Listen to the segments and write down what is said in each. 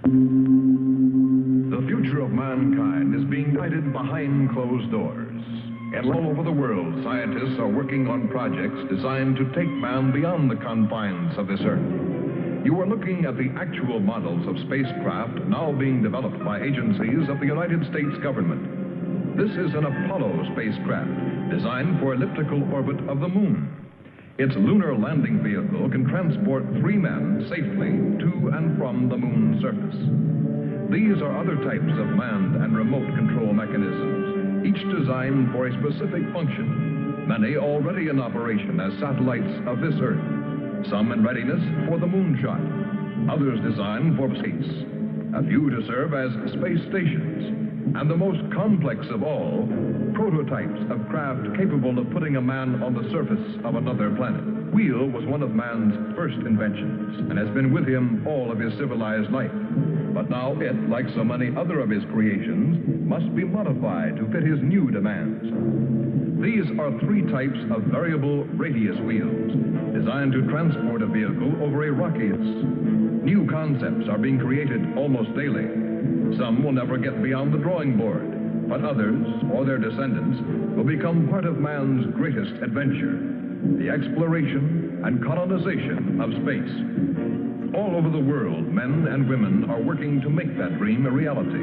The future of mankind is being guided behind closed doors. And all over the world, scientists are working on projects designed to take man beyond the confines of this earth. You are looking at the actual models of spacecraft now being developed by agencies of the United States government. This is an Apollo spacecraft designed for elliptical orbit of the moon. Its lunar landing vehicle can transport 3 men safely to and from the moon's surface. These are other types of manned and remote control mechanisms, each designed for a specific function, many already in operation as satellites of this Earth, some in readiness for the moonshot, others designed for space, a few to serve as space stations, and the most complex of all, prototypes of craft capable of putting a man on the surface of another planet. Wheel was one of man's first inventions and has been with him all of his civilized life. But now it, like so many other of his creations, must be modified to fit his new demands. These are 3 types of variable radius wheels, designed to transport a vehicle over a rockius. New concepts are being created almost daily. Some will never get beyond the drawing board, but others, or their descendants, will become part of man's greatest adventure, the exploration and colonization of space. All over the world, men and women are working to make that dream a reality.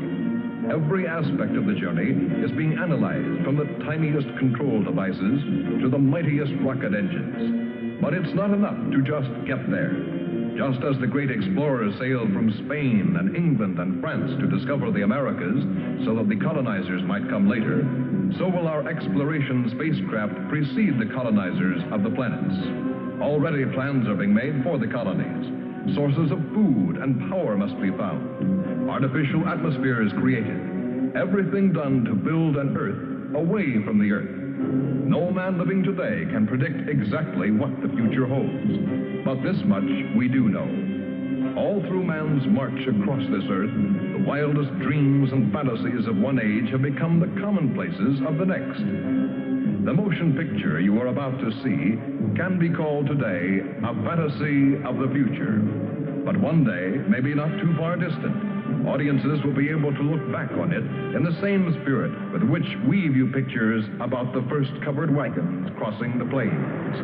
Every aspect of the journey is being analyzed, from the tiniest control devices to the mightiest rocket engines. But it's not enough to just get there. Just as the great explorers sailed from Spain and England and France to discover the Americas so that the colonizers might come later, so will our exploration spacecraft precede the colonizers of the planets. Already plans are being made for the colonies. Sources of food and power must be found. Artificial atmospheres created. Everything done to build an Earth away from the Earth. No man living today can predict exactly what the future holds. But this much we do know. All through man's march across this Earth, the wildest dreams and fantasies of one age have become the commonplaces of the next. The motion picture you are about to see can be called today a fantasy of the future. But one day, maybe not too far distant, audiences will be able to look back on it in the same spirit with which we view pictures about the first covered wagons crossing the plains.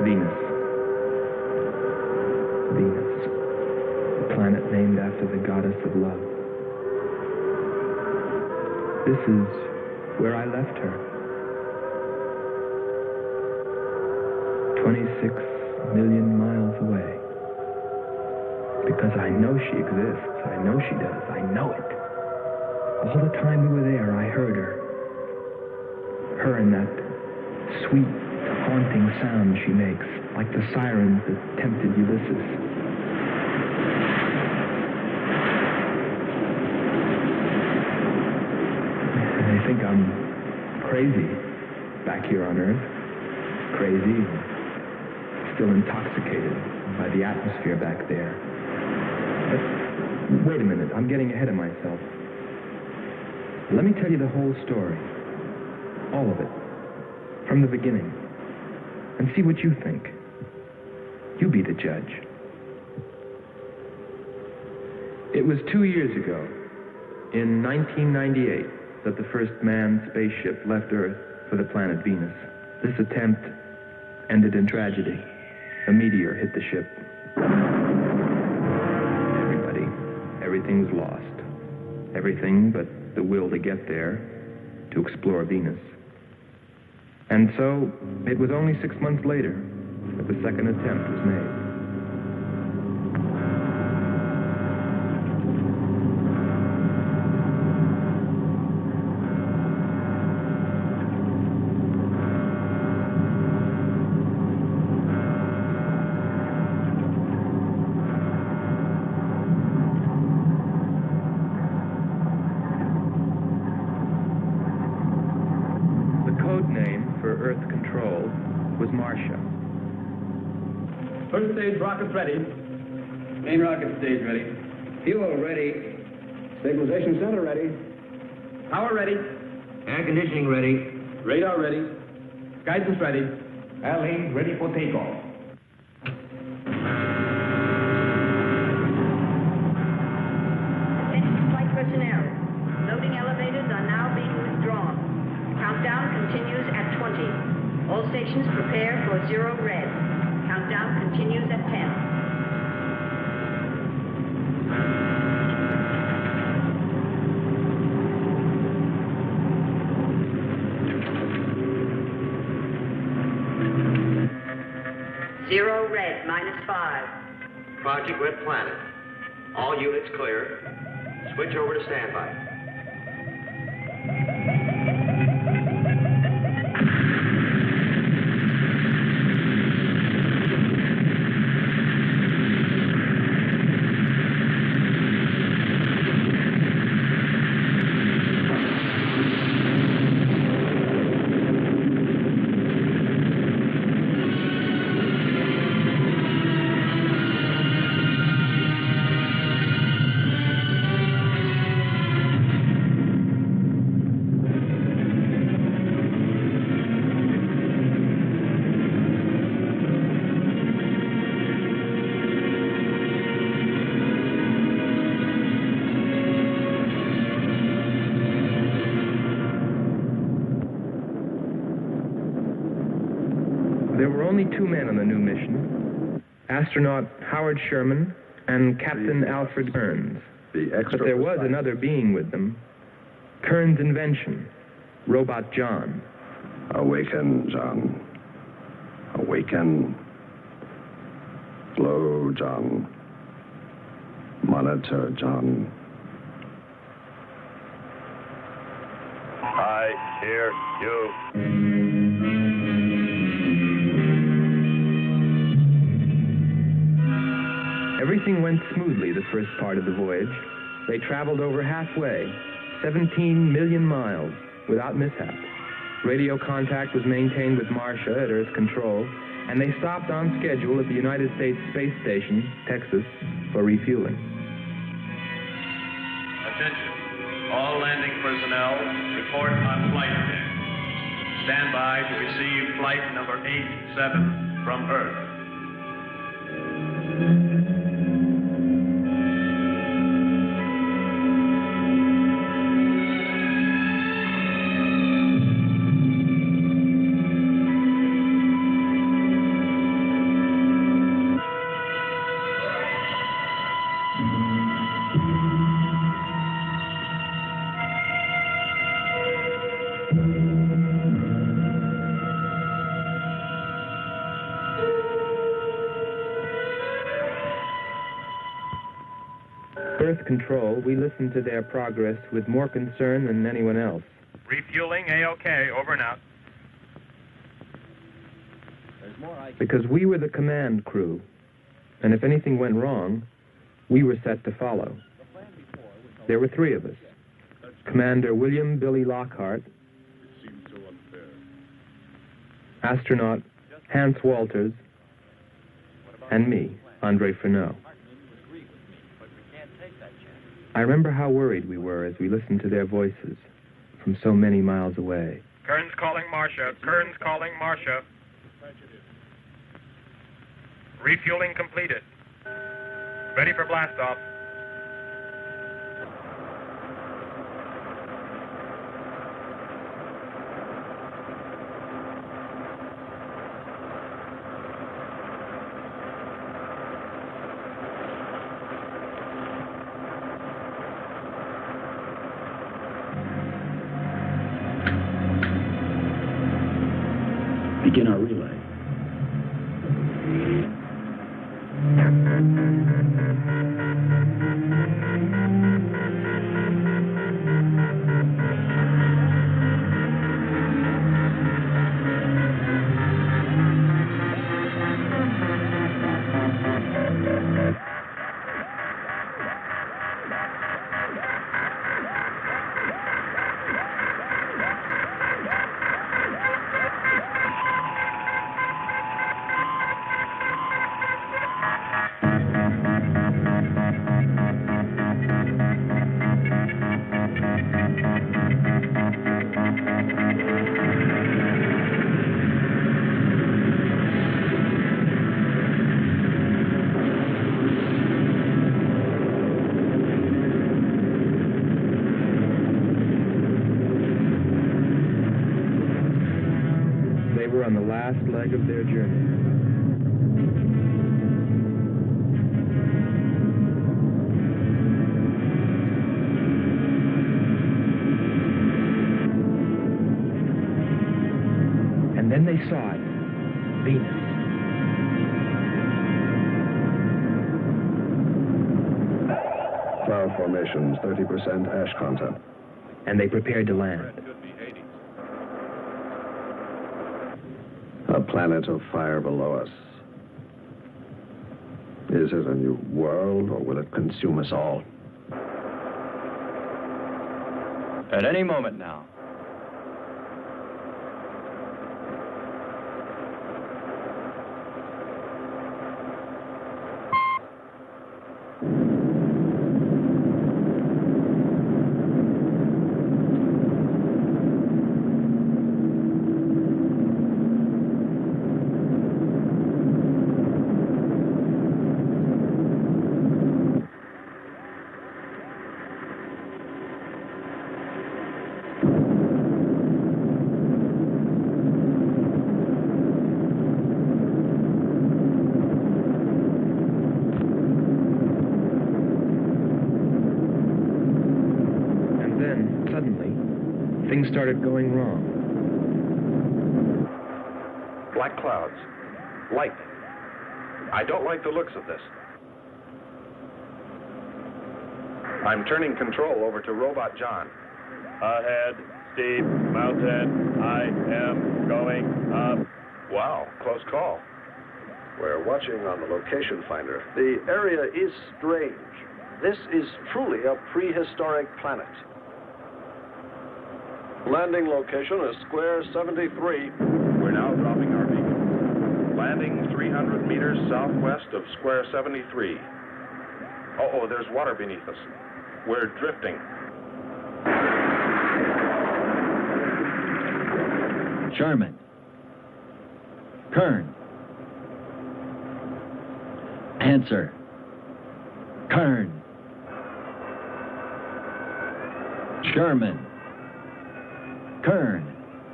Venus. Venus, a planet named after the goddess of love. This is where I left her. 26 million miles away. Because I know she exists. I know she does. I know it. All the time we were there, I heard her. Her and that sweet, haunting sound she makes, like the sirens that tempted Ulysses. They think I'm crazy back here on Earth. Crazy, still intoxicated by the atmosphere back there. But wait a minute, I'm getting ahead of myself. Let me tell you the whole story. All of it. From the beginning. And see what you think. You be the judge. It was 2 years ago, in 1998, that the first manned spaceship left Earth for the planet Venus. This attempt ended in tragedy. A meteor hit the ship. Everything's lost. Everything but the will to get there, to explore Venus. And so, it was only 6 months later that the second attempt was made. First stage rockets ready. Main rocket stage ready. Fuel ready. Stabilization center ready. Power ready. Air conditioning ready. Radar ready. Guidance ready. Airlane ready for takeoff. Attention flight personnel. Loading elevators are now being withdrawn. Countdown continues at 20. All stations prepare for 0 red. Countdown continues at 10. Zero red, -5. Project Red Planet. All units clear. Switch over to standby. There were only 2 men on the new mission, astronaut Howard Sherman and Captain Alfred Kearns. But there was another being with them, Kearns' invention, Robot John. Awaken, John. Awaken. Slow, John. Monitor, John. I hear you. Everything went smoothly the first part of the voyage. They traveled over halfway, 17 million miles, without mishap. Radio contact was maintained with Marcia at Earth Control, and they stopped on schedule at the United States Space Station, Texas, for refueling. Attention. All landing personnel, report on flight deck. Stand by to receive flight number 87 from Earth. Earth Control, we listened to their progress with more concern than anyone else. Refueling A-OK, over and out. Because we were the command crew, and if anything went wrong, we were set to follow. There were 3 of us. Commander William Billy Lockhart, astronaut Hans Walters, and me, Andre Freneau. I remember how worried we were as we listened to their voices from so many miles away. Kern's calling Marcia. Kern's calling Marcia. Refueling completed. Ready for blastoff. Begin our relay. On the last leg of their journey. And then they saw it, Venus. Cloud formations, 30% ash content. And they prepared to land. A planet of fire below us. Is it a new world, or will it consume us all? At any moment now. Things started going wrong. Black clouds. Lightning. I don't like the looks of this. I'm turning control over to Robot John. Ahead, steep mountain. I am going up. Wow, close call. We're watching on the location finder. The area is strange. This is truly a prehistoric planet. Landing location is square 73. We're now dropping our beacon. Landing 300 meters southwest of square 73. Oh, there's water beneath us. We're drifting. Sherman. Kern. Answer. Kern. Sherman. Kern,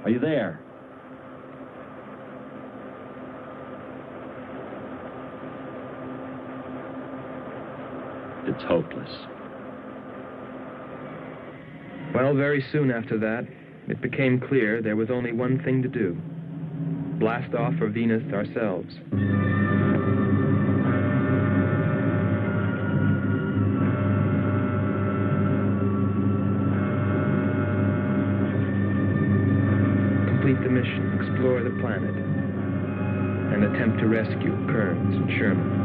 are you there? It's hopeless. Well, very soon after that, it became clear there was only one thing to do. Blast off for Venus ourselves. mission, explore the planet, and attempt to rescue Kearns and Sherman.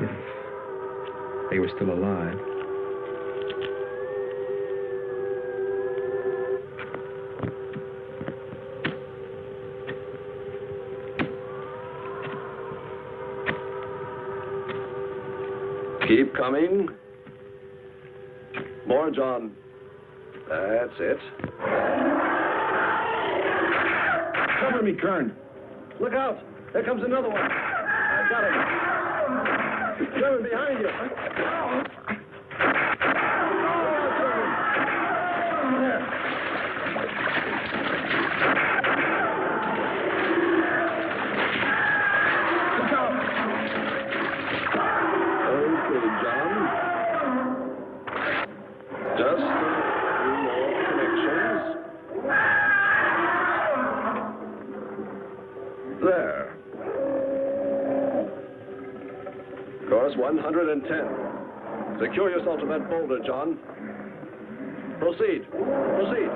If they were still alive. Keep coming. More, John. That's it. Cover me, Kern. Look out! There comes another one. I got him. Sherman, behind you. There. Course 110. Secure yourself to that boulder, John. Proceed. Proceed.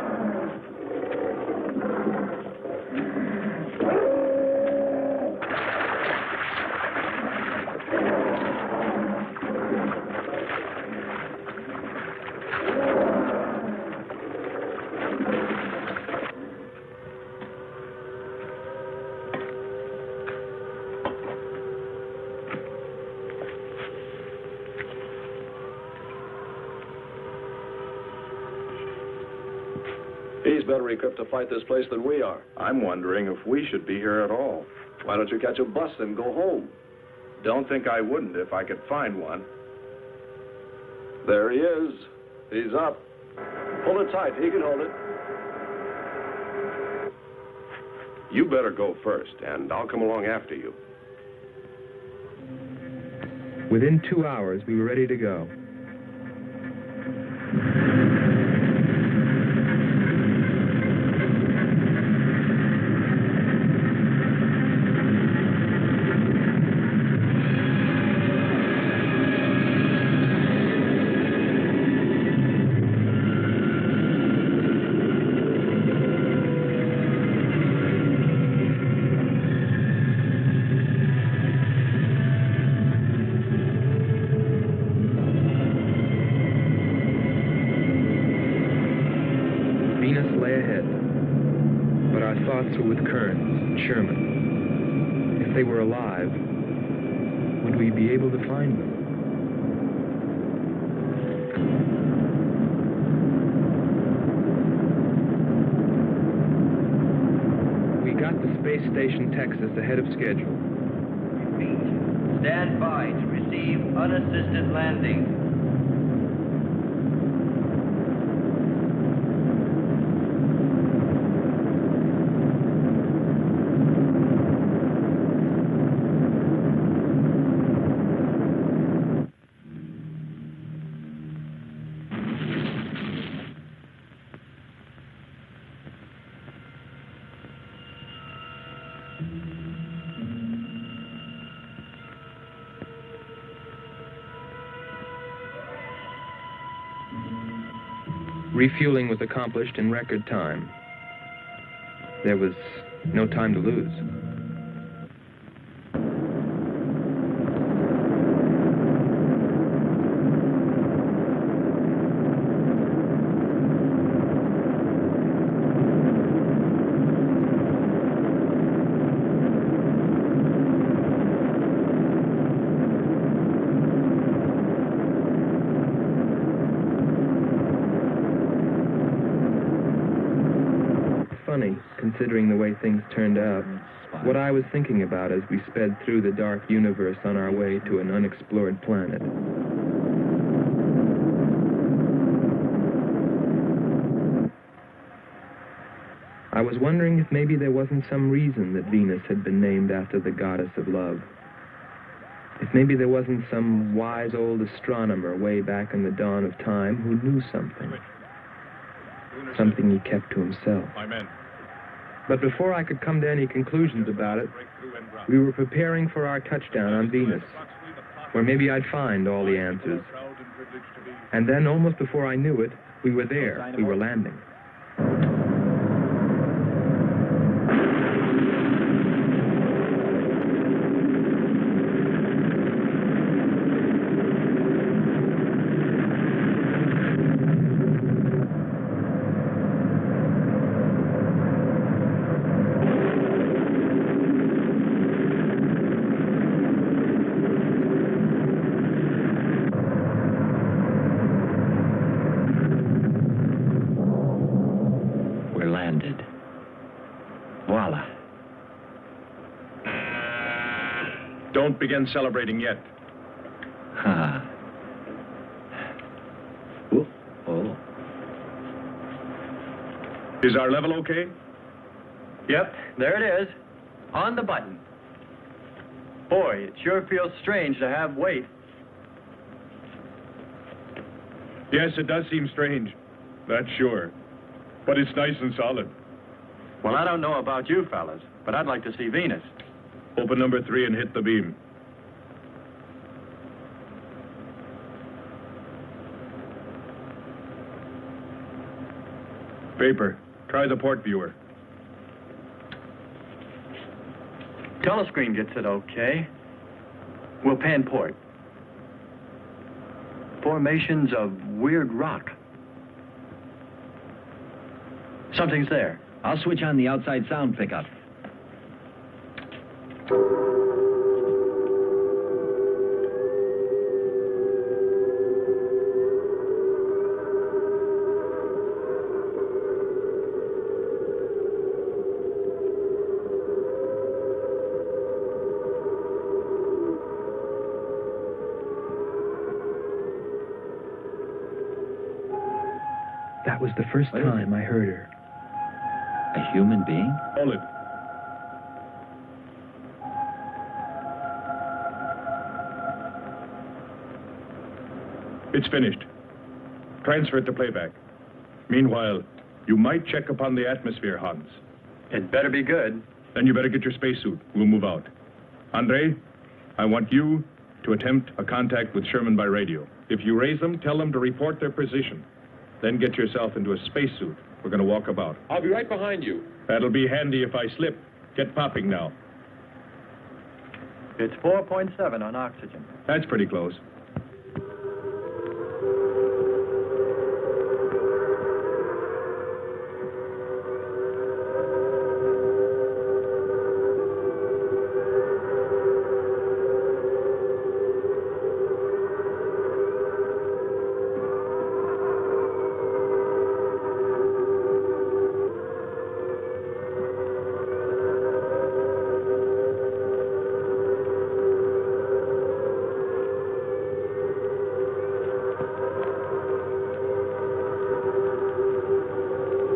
He's better equipped to fight this place than we are. I'm wondering if we should be here at all. Why don't you catch a bus and go home? Don't think I wouldn't if I could find one. There he is. He's up. Pull it tight. He can hold it. You better go first, and I'll come along after you. Within 2 hours, we were ready to go. With Kearns and Sherman. If they were alive, would we be able to find them? We got to Space Station, Texas, ahead of schedule. Repeat. Stand by to receive unassisted landing. Refueling was accomplished in record time. There was no time to lose. Funny, considering the way things turned out. What I was thinking about as we sped through the dark universe on our way to an unexplored planet. I was wondering if maybe there wasn't some reason that Venus had been named after the goddess of love. If maybe there wasn't some wise old astronomer way back in the dawn of time who knew something. Something he kept to himself. But before I could come to any conclusions about it, we were preparing for our touchdown on Venus, where maybe I'd find all the answers. And then, almost before I knew it, we were there. We were landing. Voila. Don't begin celebrating yet. Ha. Oh. Is our level okay? Yep, there it is. On the button. Boy, it sure feels strange to have weight. Yes, it does seem strange. That's sure. But it's nice and solid. Well, I don't know about you fellas, but I'd like to see Venus. Open number 3 and hit the beam. Vapor, try the port viewer. Telescreen gets it okay. We'll pan port. Formations of weird rock. Something's there. I'll switch on the outside sound pickup. That was the first time I heard her. A human being? Hold it. It's finished. Transfer it to playback. Meanwhile, you might check upon the atmosphere, Hans. It better be good. Then you better get your spacesuit. We'll move out. Andre, I want you to attempt a contact with Sherman by radio. If you raise them, tell them to report their position. Then get yourself into a spacesuit. We're going to walk about. I'll be right behind you. That'll be handy if I slip. Get popping now. It's 4.7 on oxygen. That's pretty close.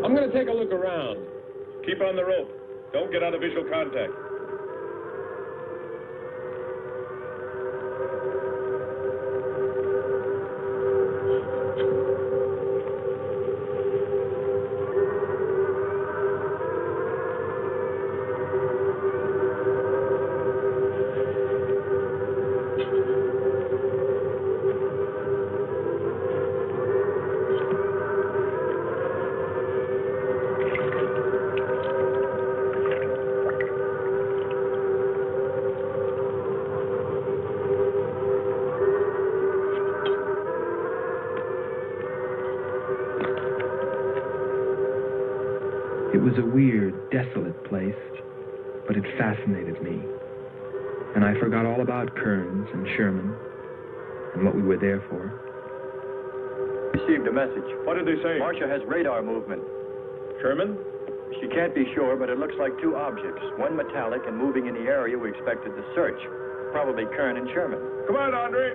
I'm going to take a look around. Keep on the rope. Don't get out of visual contact. It was a weird, desolate place, but it fascinated me. And I forgot all about Kearns and Sherman and what we were there for. Received a message. What did they say? Marcia has radar movement. Sherman? She can't be sure, but it looks like two objects. One metallic and moving in the area we expected to search. Probably Kern and Sherman. Come on, Andre.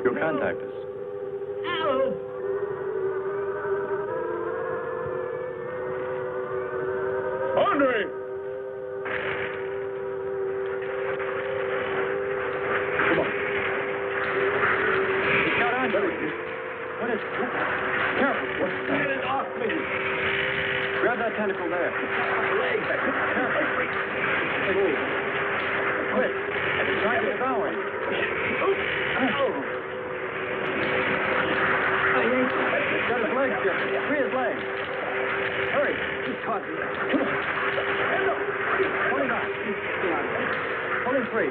You'll contact us. Andre! Come on. He's got Andre. What is... Careful. Get it off me. Grab that tentacle there. Leg. Careful. Move. Quick. It's trying to devour you. He's got his legs, Jim. Free his legs. Hurry. He's caught. Come on. Pull him out. Pull him free.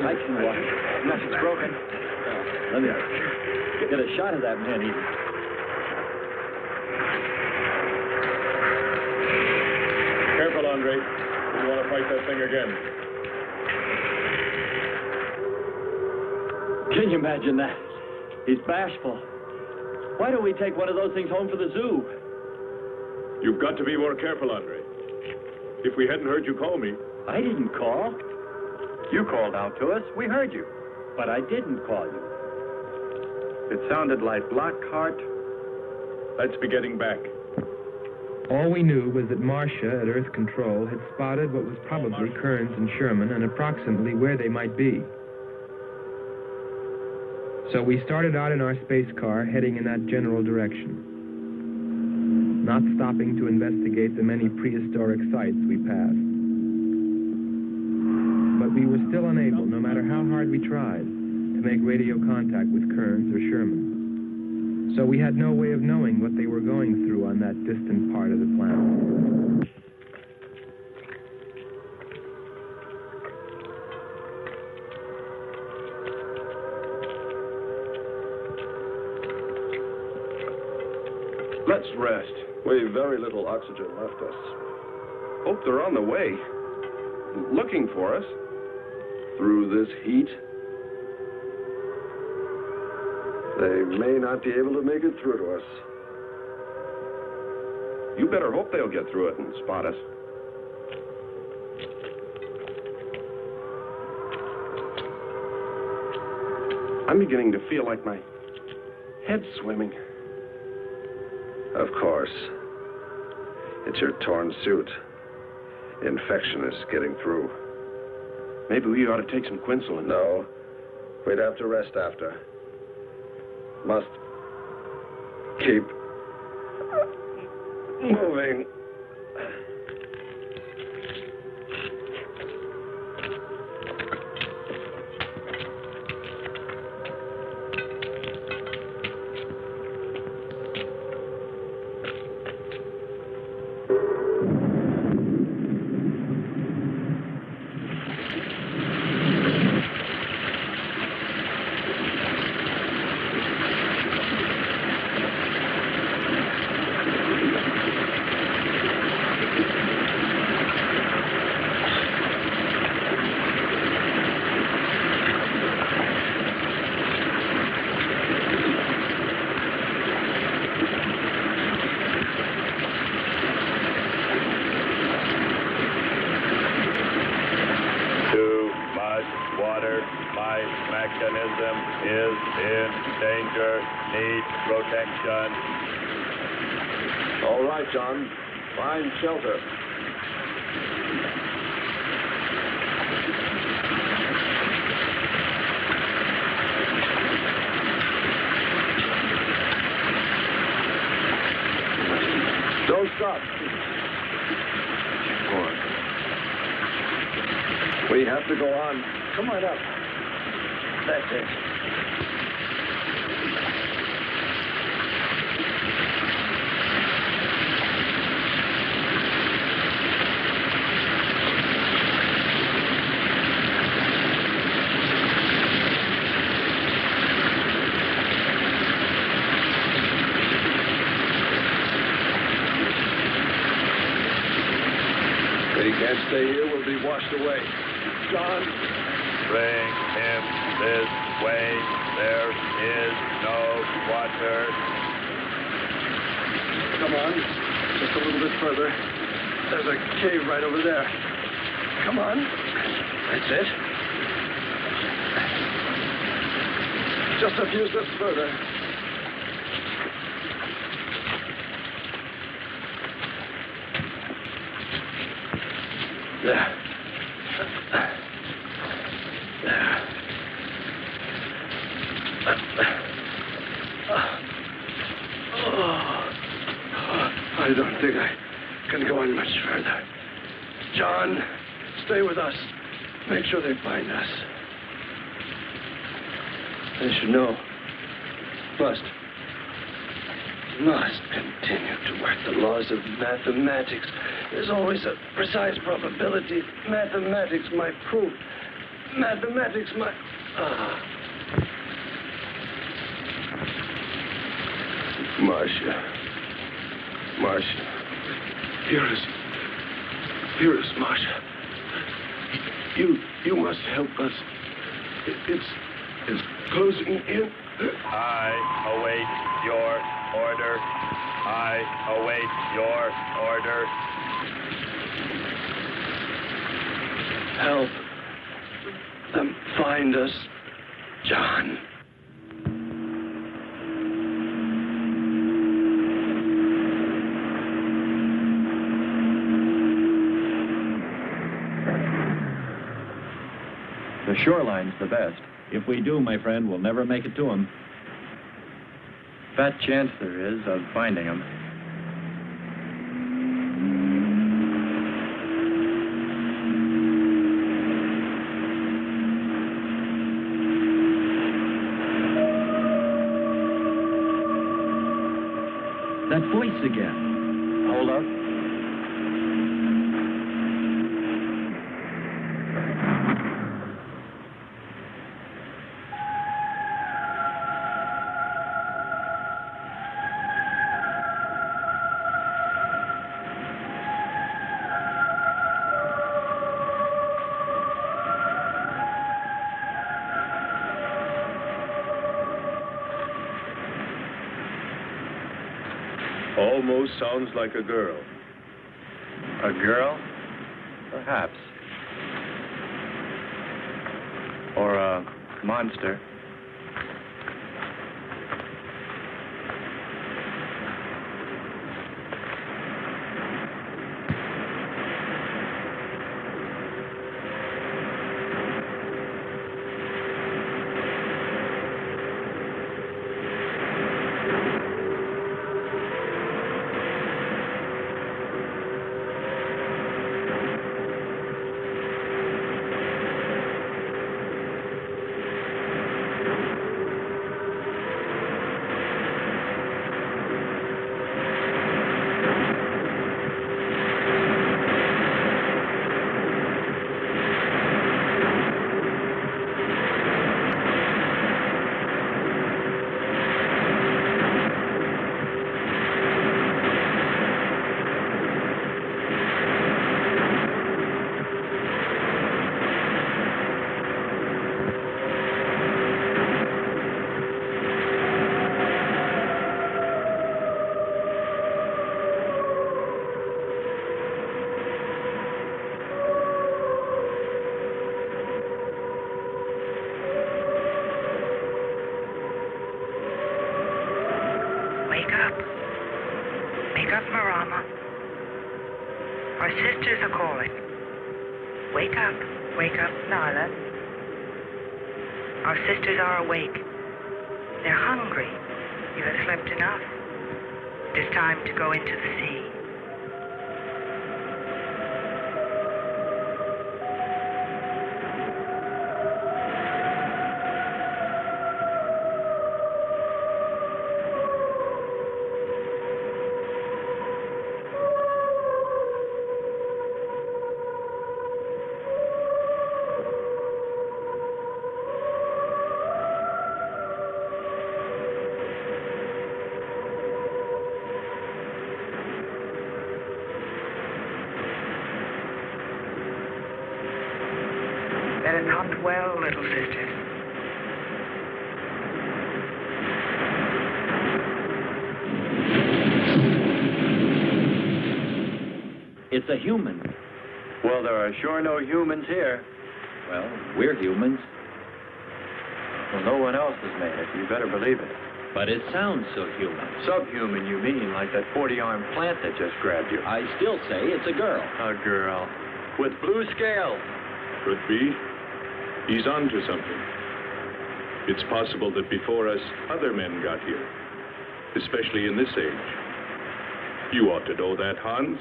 I can walk. Nothing's broken. Let me get a shot of that man eater. Careful, Andre. You want to fight that thing again. Can you imagine that? He's bashful. Why don't we take one of those things home for the zoo? You've got to be more careful, Andre. If we hadn't heard you call me... I didn't call. You called out to us. We heard you. But I didn't call you. It sounded like Lockhart. Let's be getting back. All we knew was that Marcia at Earth Control had spotted what was probably Kearns and Sherman and approximately where they might be. So we started out in our space car, heading in that general direction, not stopping to investigate the many prehistoric sites we passed. But we were still unable, no matter how hard we tried, to make radio contact with Kearns or Sherman. So we had no way of knowing what they were going through on that distant part of the planet. Let's rest. We've very little oxygen left us. Hope they're on the way. Looking for us. Through this heat. They may not be able to make it through to us. You better hope they'll get through it and spot us. I'm beginning to feel like my head's swimming. Of course. It's your torn suit. Infection is getting through. Maybe we ought to take some quinsulin. No. We'd have to rest after. Must keep moving. All right, John. Find shelter. Don't stop. Go on. We have to go on. Come on up. That's it. Can't stay here, we'll be washed away. John? Bring him this way. There is no water. Come on. Just a little bit further. There's a cave right over there. Come on. That's it. Just a few steps further. There. I don't think I can go on much further. John, stay with us. Make sure they find us. They should know. Must continue to work the laws of mathematics. There's always a precise probability. Mathematics might prove mathematics, my... Marcia. Hear us, Marcia. You must help us. It's closing in. I await your order. I await your order. Help them find us, John. The shoreline's the best. If we do, my friend, we'll never make it to them. Fat chance there is of finding them. That voice again. Hold up. Almost sounds like a girl. A girl? Perhaps. Or a monster. Our sisters are calling. Wake up, Nyla. Our sisters are awake. They're hungry. You have slept enough. It is time to go into the sea. That is not well, little sisters. It's a human. Well, there are sure no humans here. Well, we're humans. Well, no one else has made it. You better believe it. But it sounds so human. Subhuman, you mean, like that 40-armed plant that just grabbed you. I still say it's a girl. A girl. With blue scales. Could be. He's on to something. It's possible that before us, other men got here, especially in this age. You ought to know that, Hans.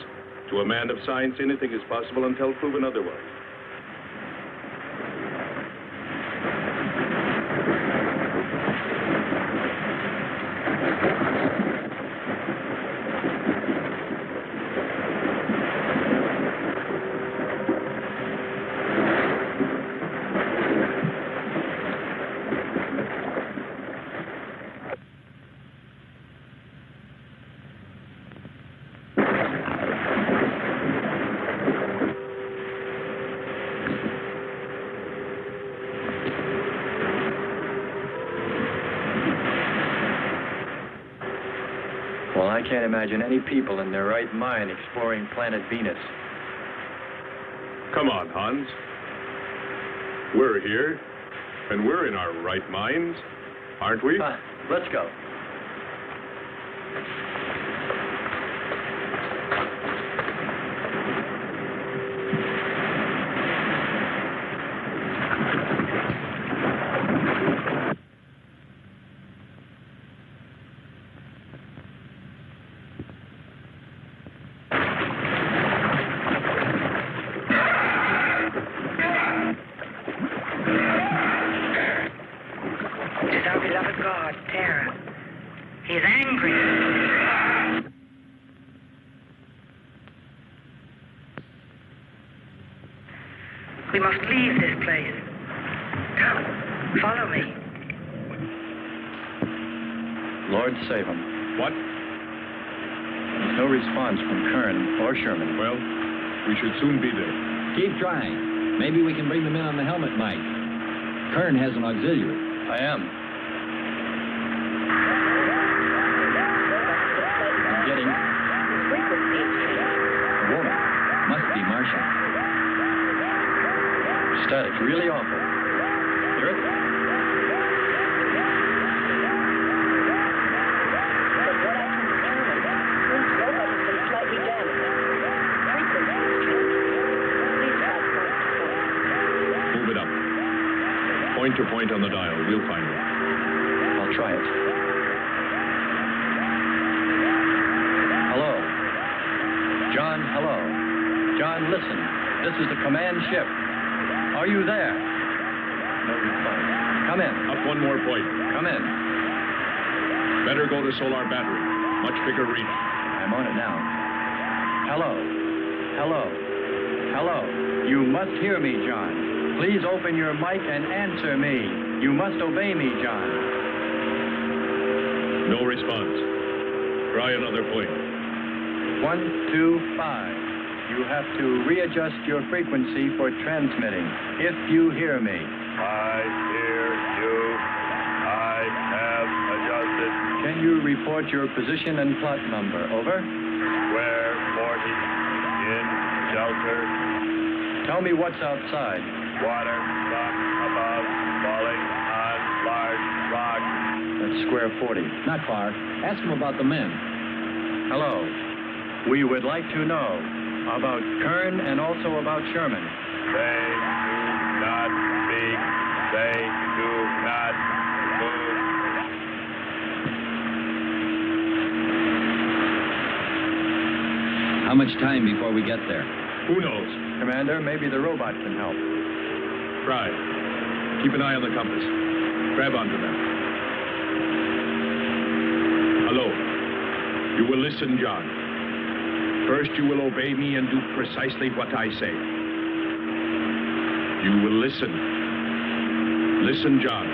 To a man of science, anything is possible until proven otherwise. I can't imagine any people in their right mind exploring planet Venus. Come on, Hans. We're here, and we're in our right minds, aren't we? Let's go. We must leave this place. Come, follow me. Lord save him. What? There's no response from Kern or Sherman. Well, we should soon be there. Keep trying. Maybe we can bring them in on the helmet mic. Kern has an auxiliary. I am. I'm getting... A woman. Must be Marcia. Static, really awful. Hear it? Move it up. Point to point on the dial. We'll find it. I'll try it. Hello. John, hello. John, listen. This is the command ship. Are you there? No response. Come in. Up one more point. Come in. Better go to solar battery. Much bigger reach. I'm on it now. Hello. Hello. Hello. You must hear me, John. Please open your mic and answer me. You must obey me, John. No response. Try another point. 1, 2, 5. You have to readjust your frequency for transmitting, if you hear me. I hear you. I have adjusted. Can you report your position and plot number? Over. Square 40. In shelter. Tell me what's outside. Water from above falling on large rock. That's square 40. Not far. Ask him about the men. Hello. We would like to know about Kern and also about Sherman. They do not speak. They do not move. How much time before we get there? Who knows? Commander, maybe the robot can help. Try. Keep an eye on the compass. Grab onto them. Hello. You will listen, John. First, you will obey me and do precisely what I say. You will listen. Listen, John.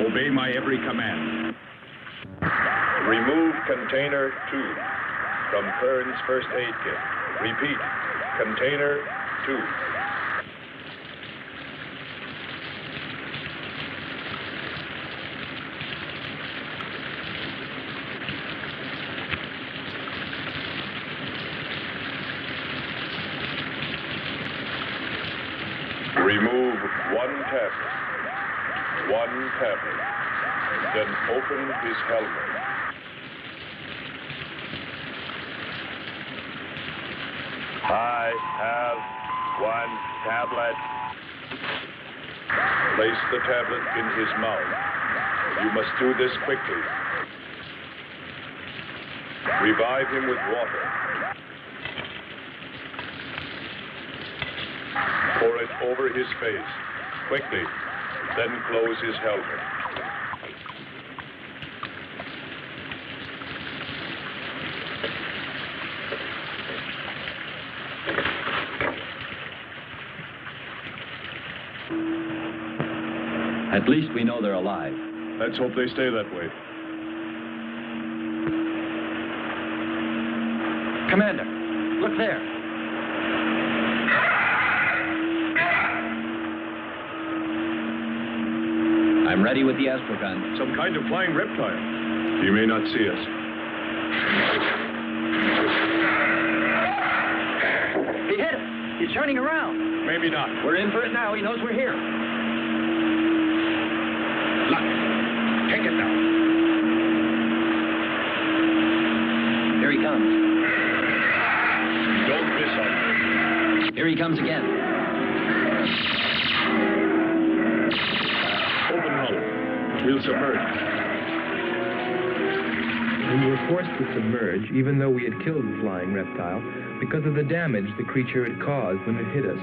Obey my every command. Remove container 2 from Kern's first aid kit. Repeat, container 2. Remove one tablet. One tablet. Then open his helmet. I have one tablet. Place the tablet in his mouth. You must do this quickly. Revive him with water. Pour it over his face. Quickly. Then close his helmet. At least we know they're alive. Let's hope they stay that way. Commander, look there. I'm ready with the astrogun. Some kind of flying reptile. He may not see us. He hit him. He's turning around. Maybe not. We're in for it now. He knows we're here. Look. Take it now. Here he comes. Don't miss him. Here he comes again. Open hull. We'll submerge. We were forced to submerge, even though we had killed the flying reptile, because of the damage the creature had caused when it hit us.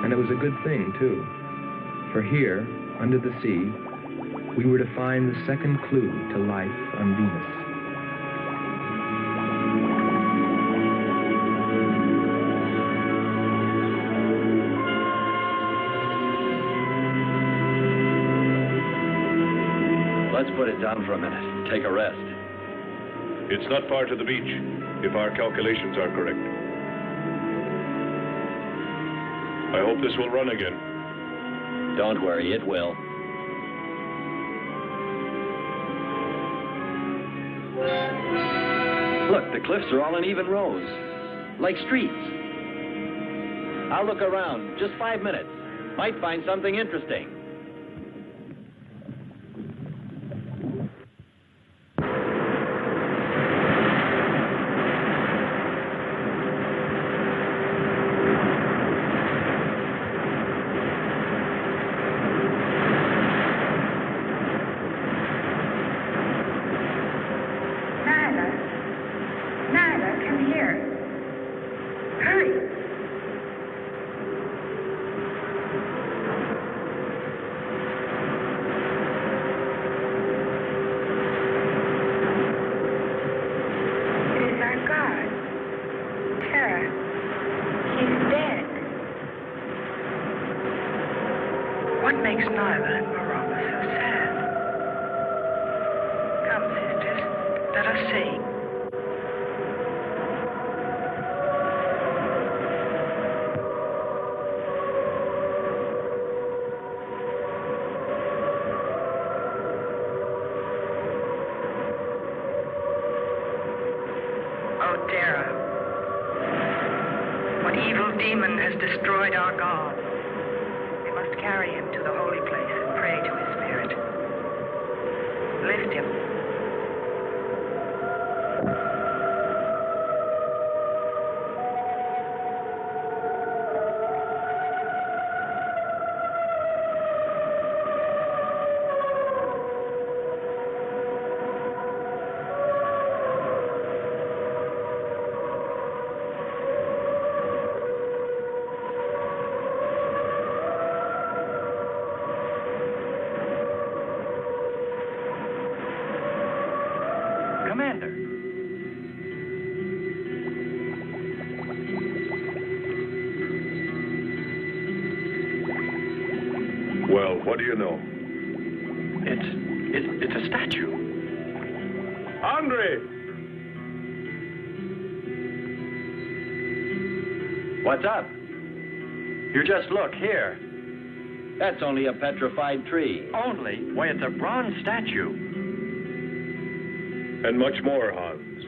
And it was a good thing, too. For here, under the sea, we were to find the second clue to life on Venus. Let's put it down for a minute. Take a rest. It's not far to the beach, if our calculations are correct. I hope this will run again. Don't worry, it will. Look, the cliffs are all in even rows, like streets. I'll look around. Just 5 minutes. Might find something interesting. Destroyed our God. We must carry him to the holy place and pray to his spirit. Lift him. Well, what do you know? It's a statue. Andre! What's up? You just look here. That's only a petrified tree. Only? Why, it's a bronze statue. And much more, Hans.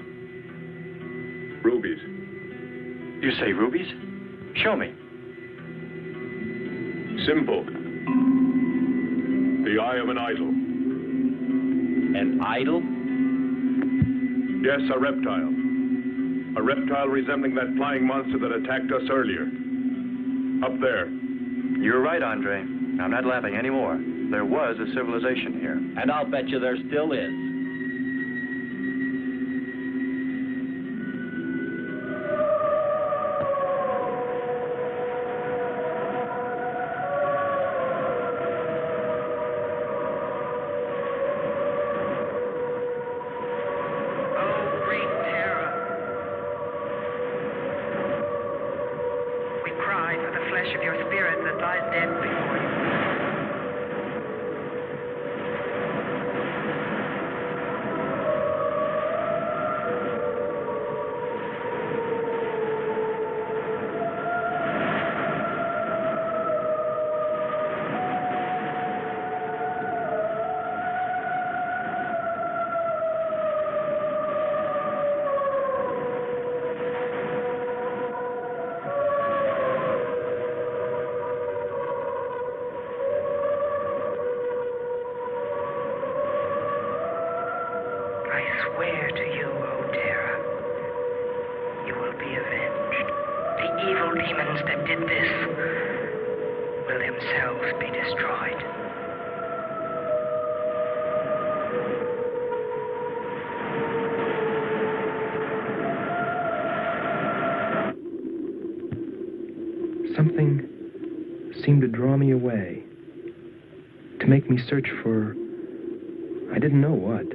Rubies. You say rubies? Show me. Simple. The eye of an idol. An idol? Yes, a reptile. A reptile resembling that flying monster that attacked us earlier. Up there. You're right, Andre. I'm not laughing anymore. There was a civilization here. And I'll bet you there still is. swear to you, O Terra, you will be avenged. The evil demons that did this will themselves be destroyed. Something seemed to draw me away, to make me search for, I didn't know what.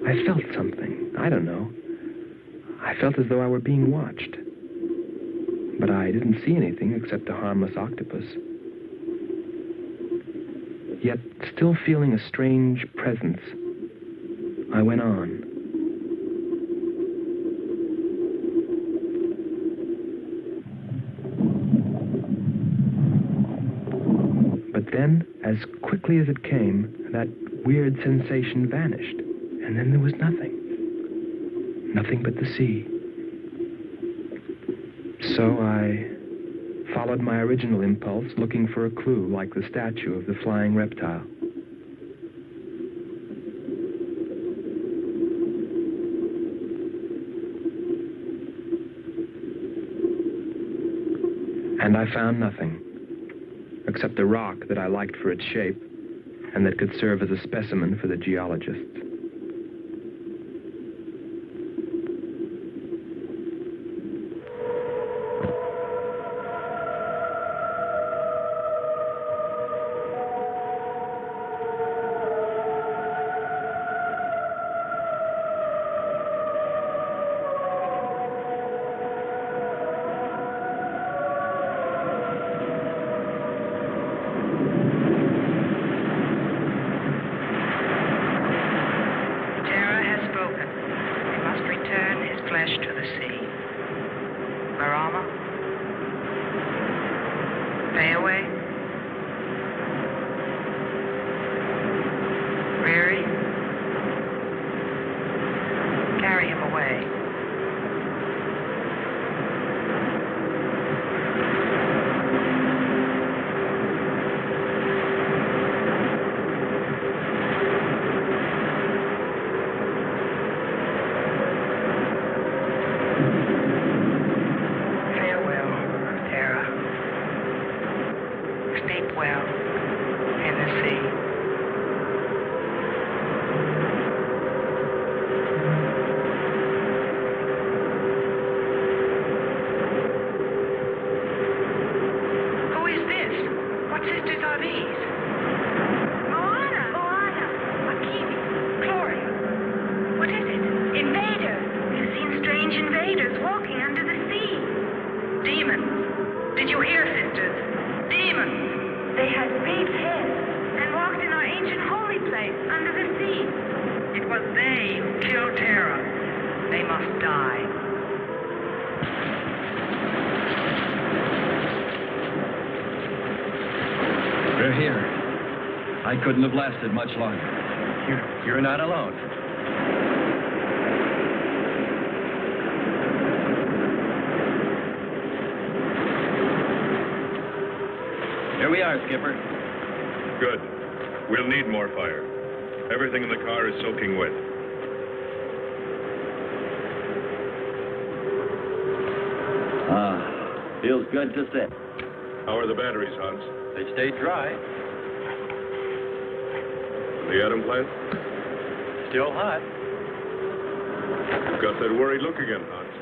I felt something, I don't know. I felt as though I were being watched. But I didn't see anything except a harmless octopus. Yet, still feeling a strange presence, I went on. But then, as quickly as it came, that weird sensation vanished. And then there was nothing. Nothing but the sea. So I followed my original impulse, looking for a clue like the statue of the flying reptile. And I found nothing, except a rock that I liked for its shape and that could serve as a specimen for the geologists. Couldn't have lasted much longer. You're not alone. Here we are, Skipper. Good. We'll need more fire. Everything in the car is soaking wet. Feels good to sit. How are the batteries, Hans? They stay dry. The atom plant? Still hot. You've got that worried look again, Hans.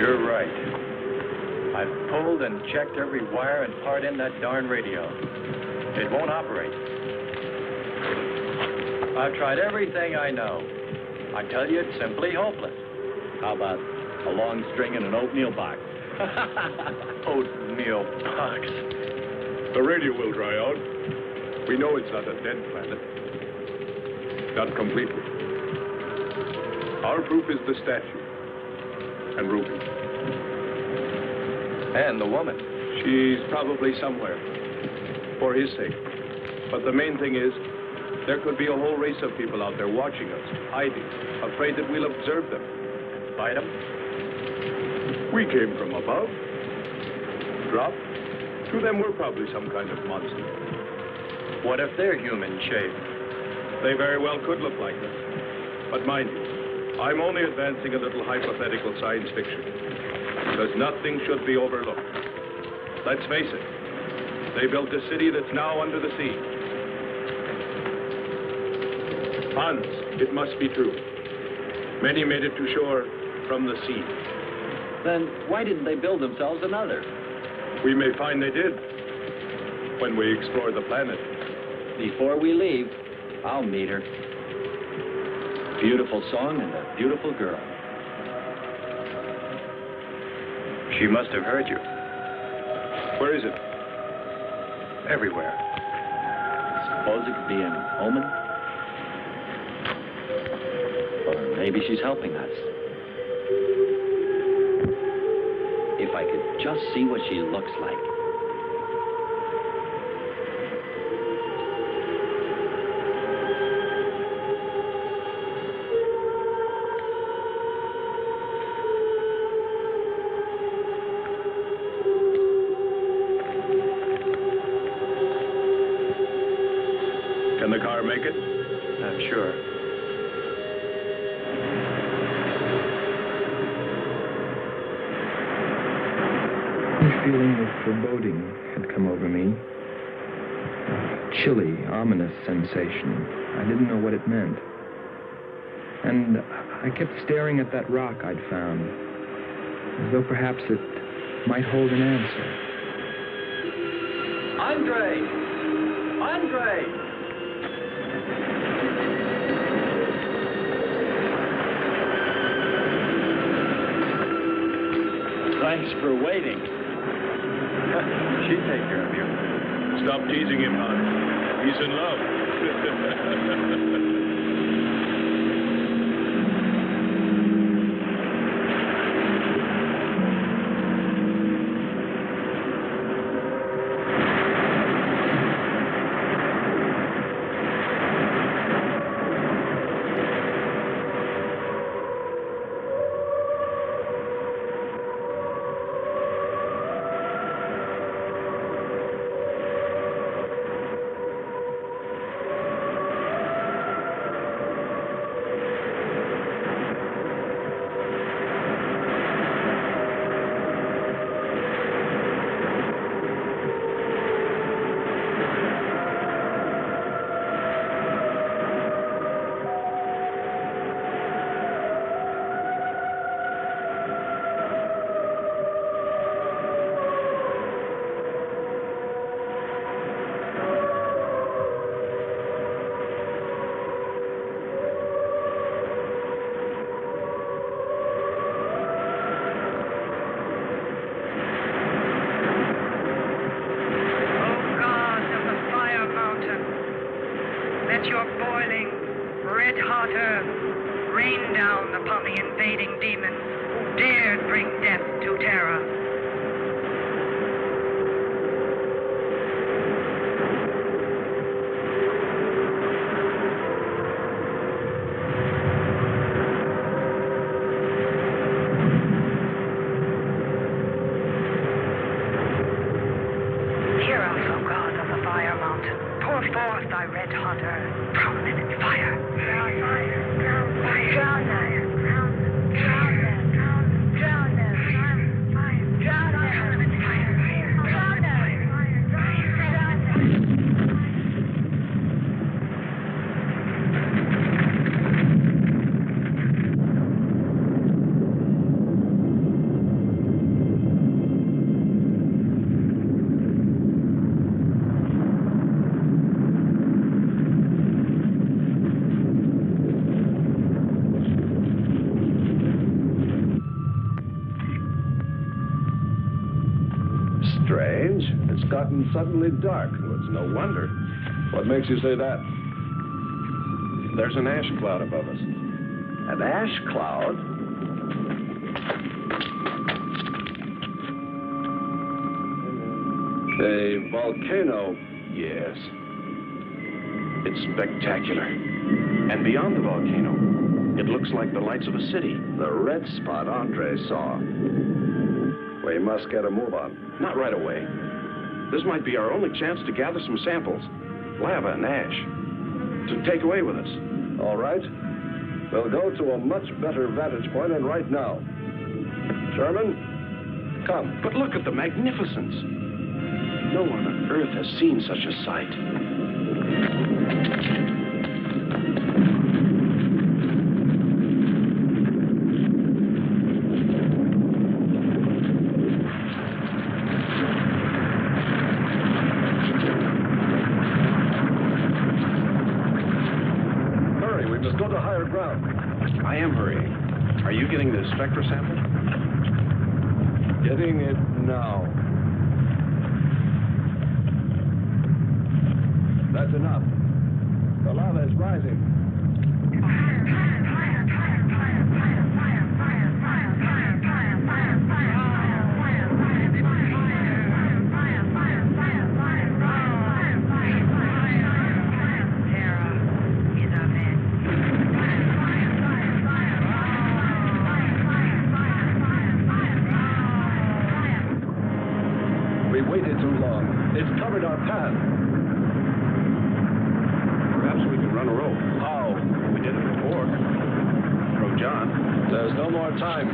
You're right. I've pulled and checked every wire and part in that darn radio. It won't operate. I've tried everything I know. I tell you, it's simply hopeless. How about a long string and an oatmeal box? Oatmeal box. The radio will dry out. We know it's not a dead planet. Not completely. Our proof is the statue. And Ruby. And the woman. She's probably somewhere. For his sake. But the main thing is, there could be a whole race of people out there watching us, hiding, afraid that we'll observe them. Fight them? We came from above. Drop. To them, we're probably some kind of monster. What if they're human shape? They very well could look like them. But mind you, I'm only advancing a little hypothetical science fiction. Because nothing should be overlooked. Let's face it. They built a city that's now under the sea. Hans, it must be true. Many made it to shore from the sea. Then why didn't they build themselves another? We may find they did when we explore the planet. Before we leave, I'll meet her. Beautiful song and a beautiful girl. She must have heard you. Where is it? Everywhere. Suppose it could be an omen? Or maybe she's helping us. If I could just see what she looks like. Can the car make it? I'm sure. A feeling of foreboding had come over me. A chilly, ominous sensation. I didn't know what it meant. And I kept staring at that rock I'd found, as though perhaps it might hold an answer. Andre! Andre! Thanks for waiting. She'd take care of you. Stop teasing him, Hans. He's in love. Let your boiling, red-hot earth rain down upon the invading demons who dared bring death to Terra. Hear us, O God of the Fire Mountain. Pour forth thy red-hot earth. Drown them in fire. Drown fire. Drown fire. Drown them. Drown them. Drown them. Drown them. Drown them. Drown fire. Drown them in fire. Drown them. Drown them. Strange. It's gotten suddenly dark. Well, it's no wonder. What makes you say that? There's an ash cloud above us. An ash cloud? A volcano, yes. It's spectacular. And beyond the volcano, It looks like the lights of a city. The red spot Andre saw. We must get a move on. Not right away. This might be our only chance to gather some samples. Lava and ash. To take away with us. All right. We'll go to a much better vantage point, and right now. Sherman, come. But look at the magnificence. No one on Earth has seen such a sight. Hurry, we must go to higher ground. I am hurrying. Are you getting the spectra sample? Getting it now. That's enough. The lava is rising. We waited too long. It's covered our path. Perhaps we can run a rope. How? We did it before. Throw John. There's no more time.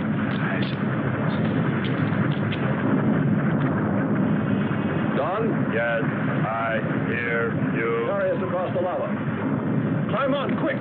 Don? Yes, I hear you. Carry us across the lava. Climb on, quick!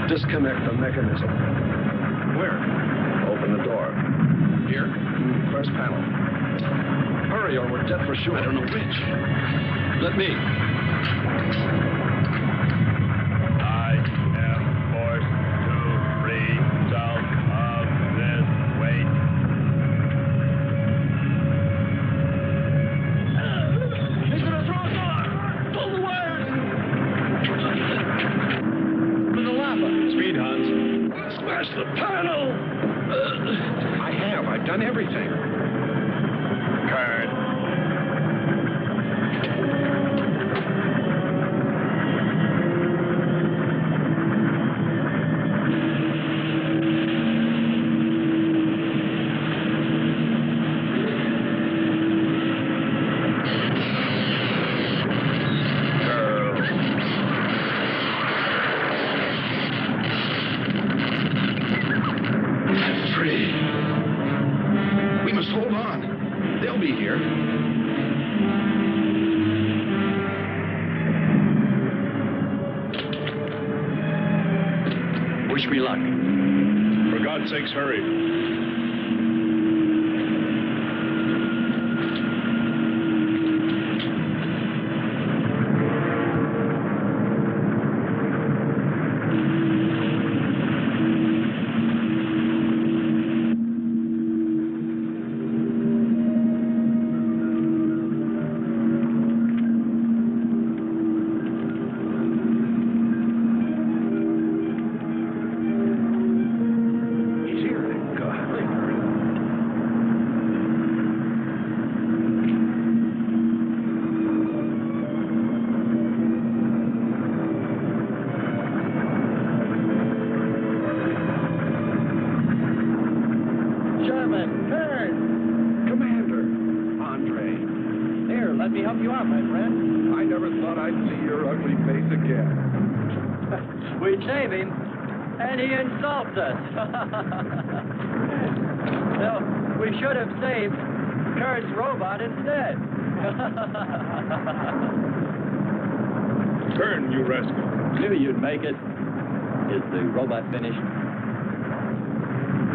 Disconnect the mechanism. Where? Open the door. Here? First panel. Hurry or we're dead for sure. I don't know which. Let me. I am forced to free myself of this weight. He's gonna throw us off! Pull the wires! For the lava. Speed, Hans. Smash the panel! I've done everything. Kern. Wish me luck. For God's sakes, hurry. Let me help you out, my friend. I never thought I'd see your ugly face again. We save him, and he insults us. So, we should have saved Kurt's robot instead. Kern, you rascal. Knew you'd make it. Is the robot finished?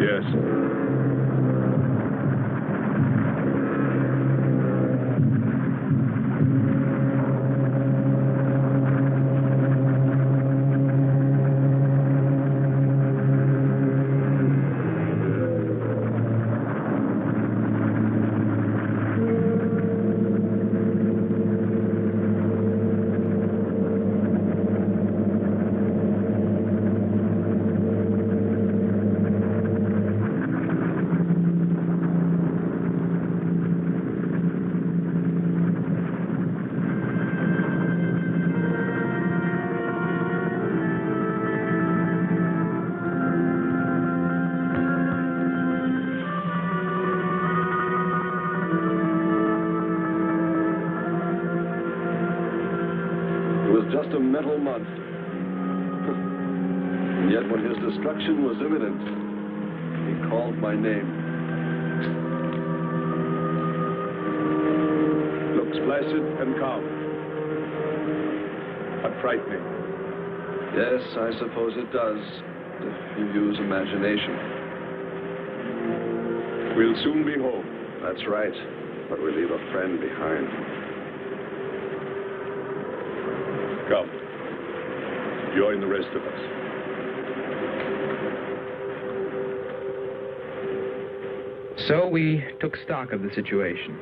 Yes. Just a mental month. And yet when his destruction was imminent, he called my name. Looks placid and calm. But frightening. Yes, I suppose it does, if you use imagination. We'll soon be home. That's right, but we leave a friend behind. Come. Join the rest of us. So we took stock of the situation.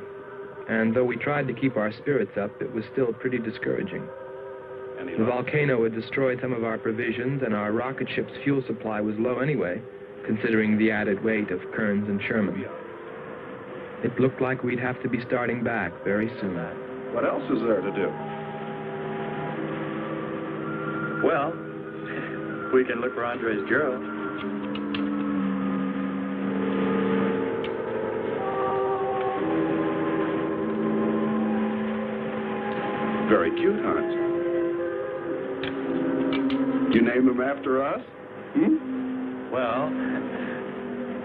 And though we tried to keep our spirits up, it was still pretty discouraging. The volcano had destroyed some of our provisions, and our rocket ship's fuel supply was low anyway, considering the added weight of Kearns and Sherman. It looked like we'd have to be starting back very soon. What else is there to do? Well, we can look for Andre's girl. Very cute, Hans. You named him after us? Well,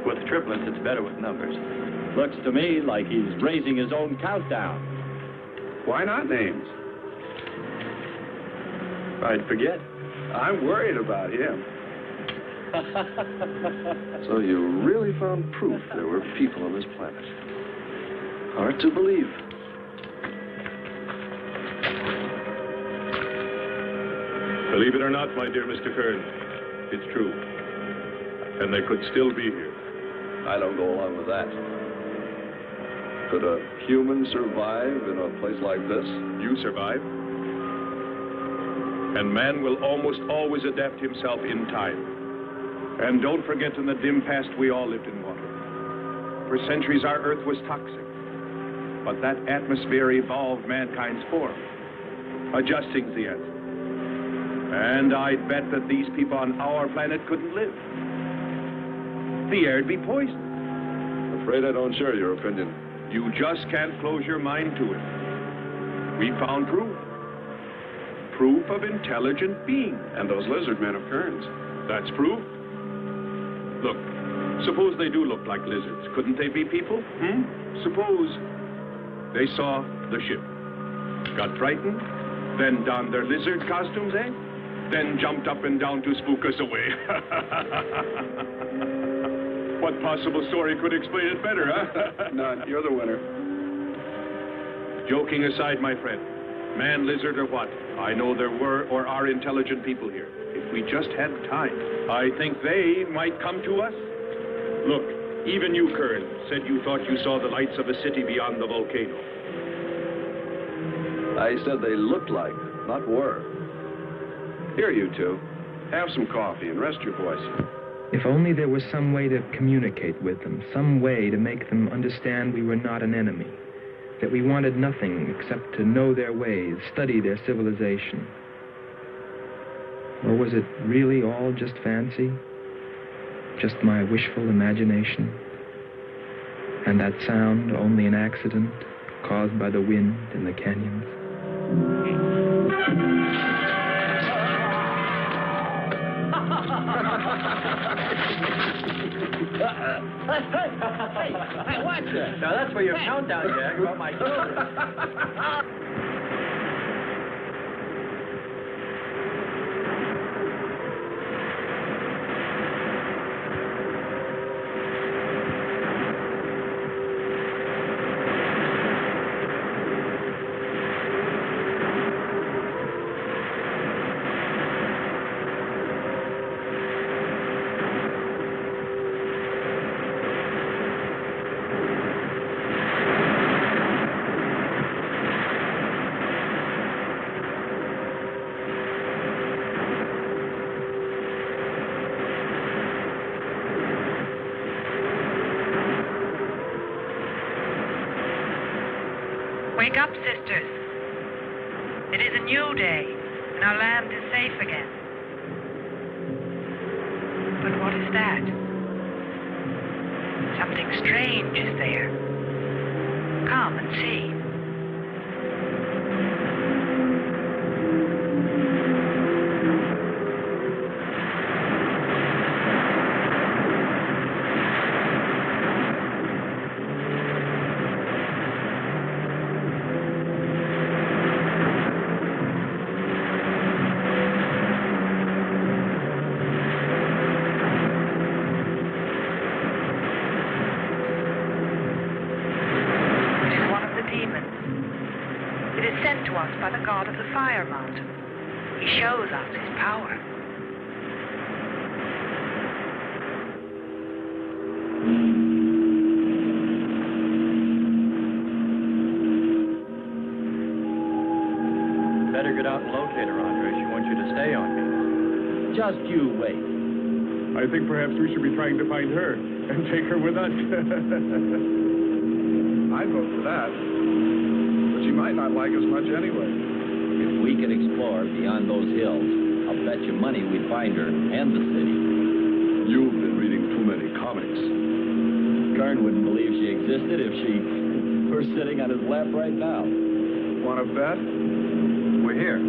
with triplets, it's better with numbers. Looks to me like he's raising his own countdown. Why not names? I'd forget. I'm worried about him. So you really found proof there were people on this planet. Hard to believe. Believe it or not, my dear Mr. Kern, it's true. And they could still be here. I don't go along with that. Could a human survive in a place like this? You survive. And man will almost always adapt himself in time. And don't forget, in the dim past, we all lived in water. For centuries, our Earth was toxic. But that atmosphere evolved mankind's form, adjusting the answer. And I'd bet that these people on our planet couldn't live. The air'd be poisoned. Afraid I don't share your opinion. You just can't close your mind to it. We found proof. Proof of intelligent being. And those lizard men of Kearns. That's proof. Look, suppose they do look like lizards. Couldn't they be people? Suppose they saw the ship, got frightened, then donned their lizard costumes, then jumped up and down to spook us away. What possible story could explain it better, huh? None. You're the winner. Joking aside, my friend, man, lizard, or what, I know there were or are intelligent people here. If we just had time, I think they might come to us. Look, even you, Kern, said you thought you saw the lights of a city beyond the volcano. I said they looked like, not were. Here, you two. Have some coffee and rest your voice. If only there was some way to communicate with them, some way to make them understand we were not an enemy, that we wanted nothing except to know their ways, study their civilization. Or was it really all just fancy? Just my wishful imagination? And that sound only an accident? caused by the wind in the canyons. Hey, watch that. Now, that's for your countdown, Jack, about my shoulder. Wake up, sisters. It is a new day, and our land is safe again. But what is that? Something strange is there. Come and see. By the god of the fire mountain. He shows us his power. Better get out and locate her, Andre. She wants you to stay on me. Just you wait. I think perhaps we should be trying to find her and take her with us. I'd vote for that. But she might not like us much anyway. If we could explore beyond those hills, I'll bet you money we'd find her and the city. You've been reading too many comics. Kern wouldn't believe she existed if she were sitting on his lap right now. Want to bet? We're here.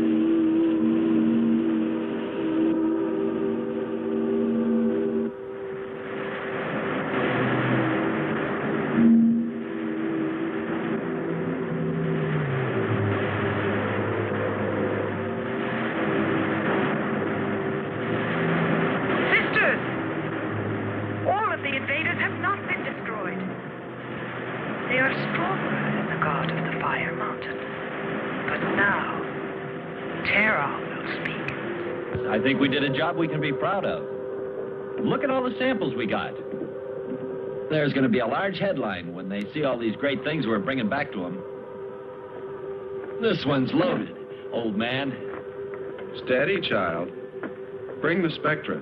I think we did a job we can be proud of. Look at all the samples we got. There's going to be a large headline when they see all these great things we're bringing back to them. This one's loaded, old man. Steady, child. Bring the spectra.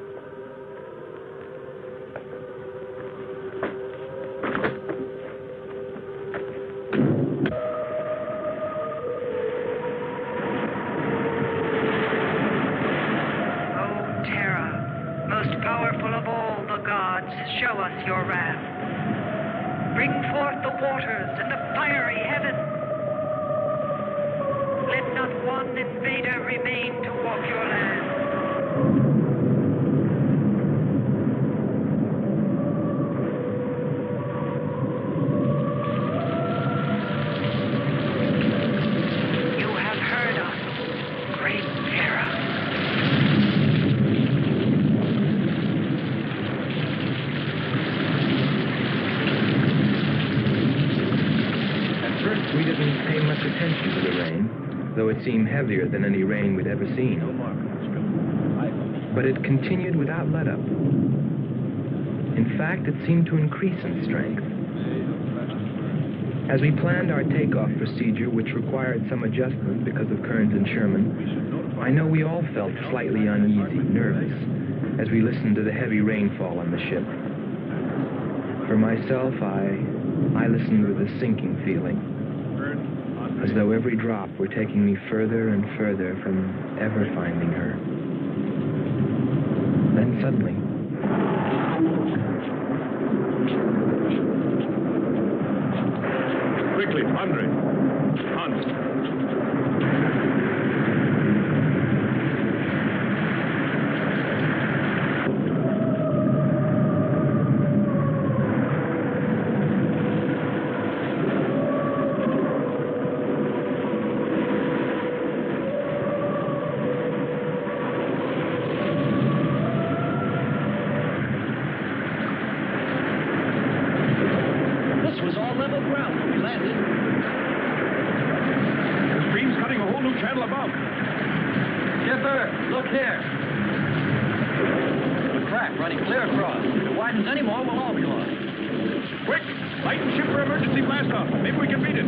Show us your wrath. Bring forth the waters and the fiery heaven. Let not one invader remain to walk your land. You have heard us, great Terra. We didn't pay much attention to the rain, though it seemed heavier than any rain we'd ever seen. But it continued without let-up. In fact, it seemed to increase in strength. As we planned our takeoff procedure, which required some adjustment because of Kearns and Sherman, I know we all felt slightly uneasy, nervous, as we listened to the heavy rainfall on the ship. For myself, I listened with a sinking feeling, as though every drop were taking me further and further from ever finding her. Then suddenly... Quickly, Andre. ground when we landed. The stream's cutting a whole new channel above. Skipper, look here. A crack running clear across. If it widens any more, we'll all be lost. Quick! Light the ship for emergency blast-off. Maybe we can beat it.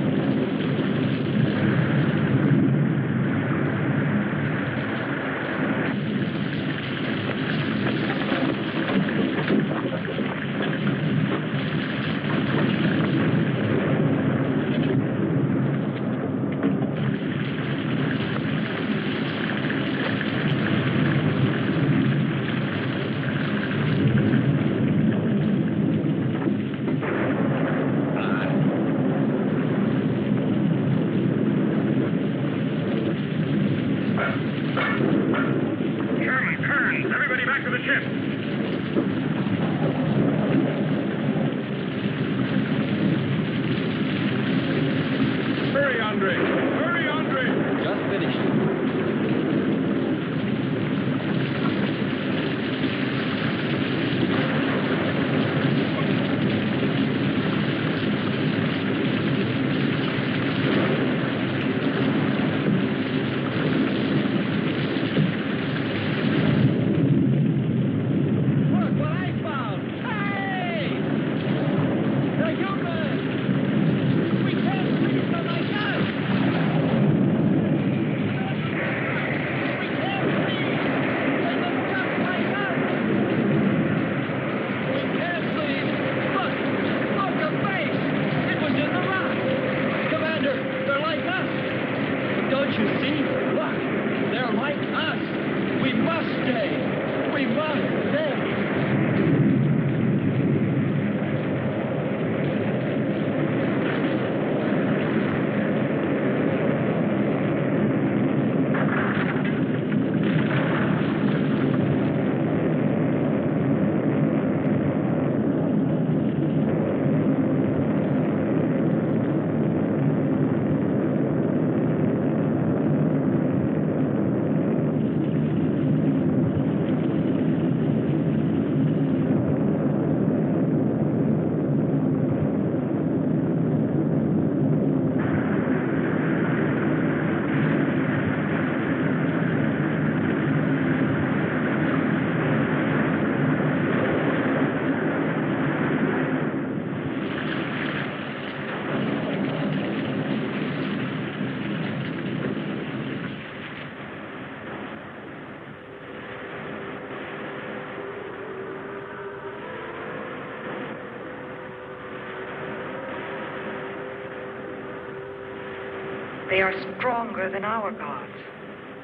They are stronger than our gods.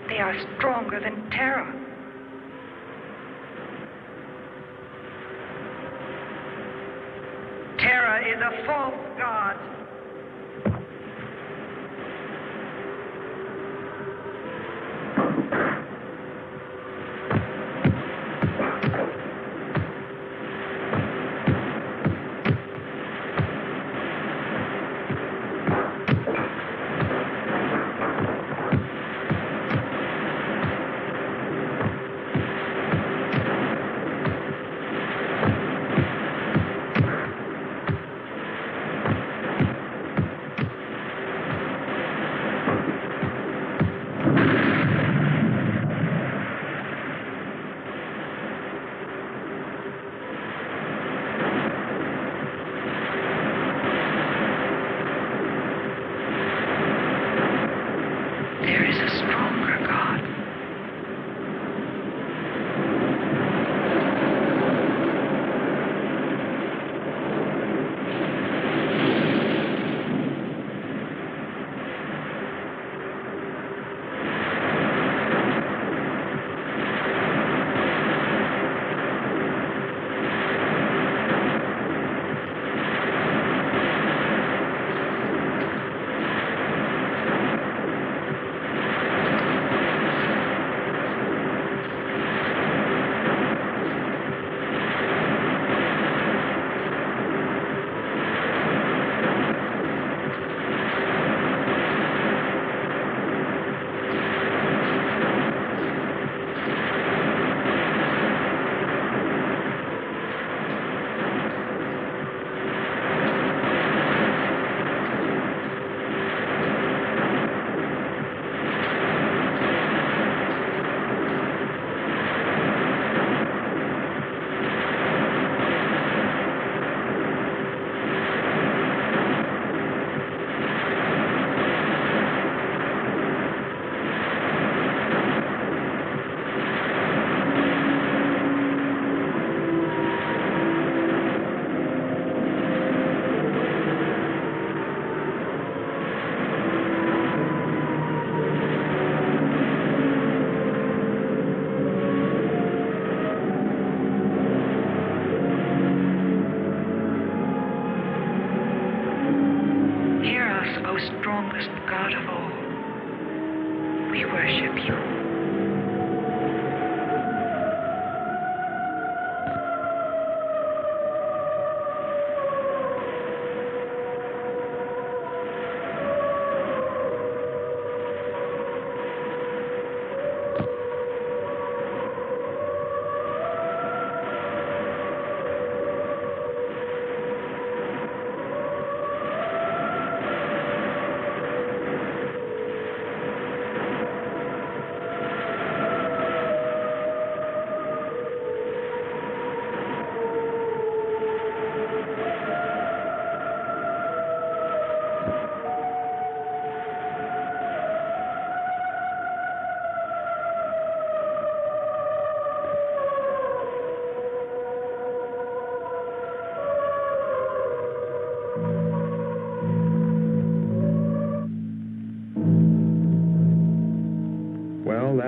They are stronger than Terra. Terra is a false god.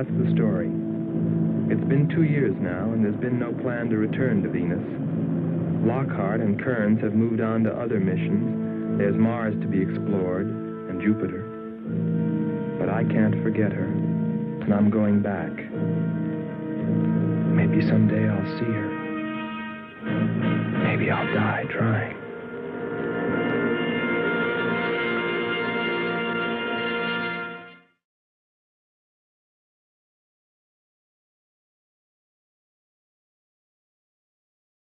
that's the story. It's been 2 years now, and there's been no plan to return to Venus. Lockhart and Kearns have moved on to other missions. There's Mars to be explored, and Jupiter. But I can't forget her, and I'm going back. Maybe someday I'll see her. Maybe I'll die trying.